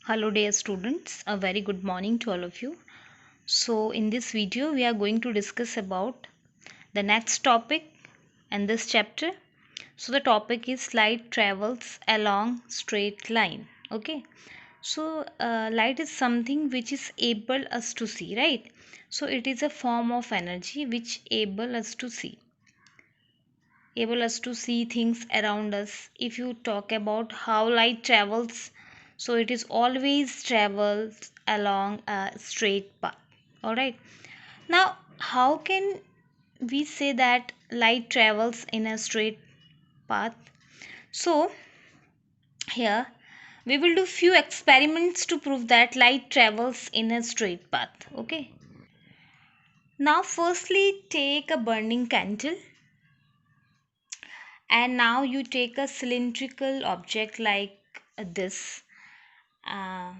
Hello dear students, a very good morning to all of you. So in this video we are going to discuss about the next topic and this chapter. So the topic is light travels along straight line. Okay. So light is something which is able us to see, right? So it is a form of energy which able us to see things around us. If you talk about how light travels, so it is always travels along a straight path. All right. Now how can we say that light travels in a straight path? So here we will do few experiments to prove that light travels in a straight path. Okay. Now firstly take a burning candle, and now you take a cylindrical object like this uh,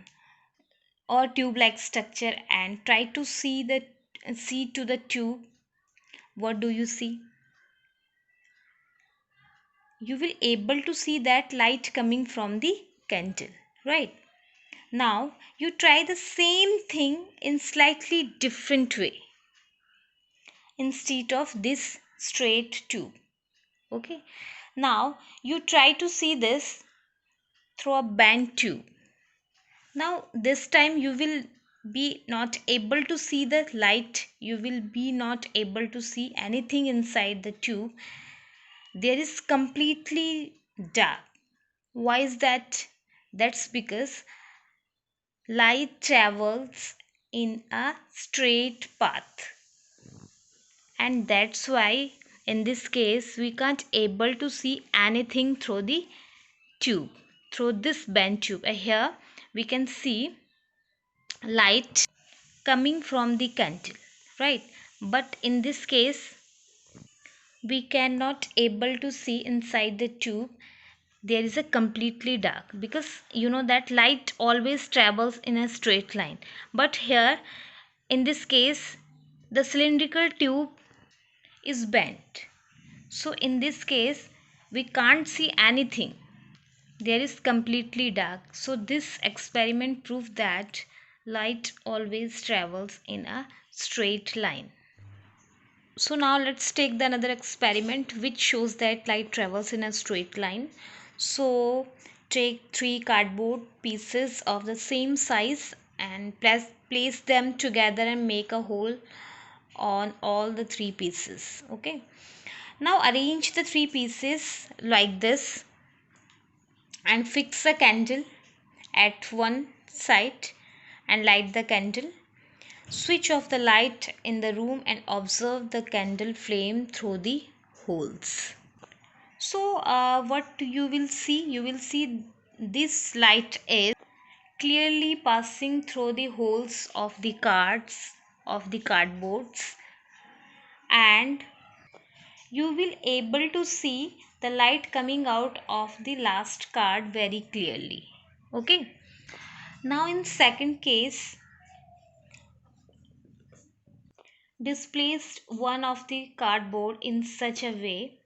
or tube like structure and try to see to the tube. What do you see? You will able to see that light coming from the candle, right? Now you try the same thing in slightly different way instead of this straight tube. Okay, now you try to see this through a bent tube. Now this time you will be not able to see the light, you will be not able to see anything inside the tube. There is completely dark. Why is that? That's because light travels in a straight path, and that's why in this case we can't able to see anything through the tube, through this bent tube. Here we can see light coming from the candle, right? But in this case we cannot able to see inside the tube. There is a completely dark, because you know that light always travels in a straight line, but here in this case the cylindrical tube is bent. So in this case we can't see anything, there is completely dark. So this experiment proved that light always travels in a straight line. So now let's take the another experiment which shows that light travels in a straight line. So take three cardboard pieces of the same size and place them together and make a hole on all the three pieces. Okay. Now arrange the three pieces like this and fix a candle at one side and light the candle. Switch off the light in the room and observe the candle flame through the holes. So, what you will see? You will see this light is clearly passing through the holes of the cards, of the cardboards, and you will able to see the light coming out of the last card very clearly. Okay. Now in second case, displaced one of the cardboard in such a way.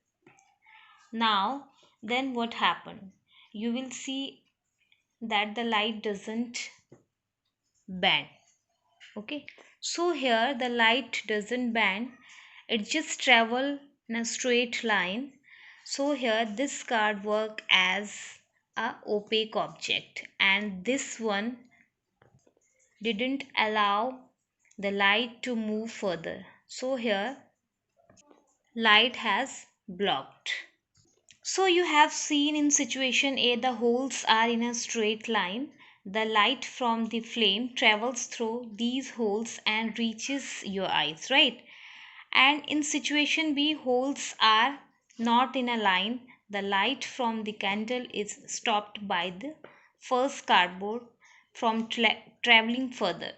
Now then what happened? You will see that the light doesn't bend. Okay, so here the light doesn't bend, it just travel in a straight line. So here this card work as a opaque object, and this one didn't allow the light to move further. So here light has blocked. So you have seen in situation A the holes are in a straight line. The light from the flame travels through these holes and reaches your eyes, right? And in situation B, holes are not in a line. The light from the candle is stopped by the first cardboard from traveling further.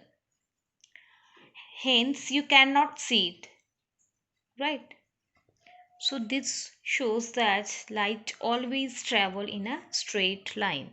Hence you cannot see it, right? So this shows that light always travel in a straight line.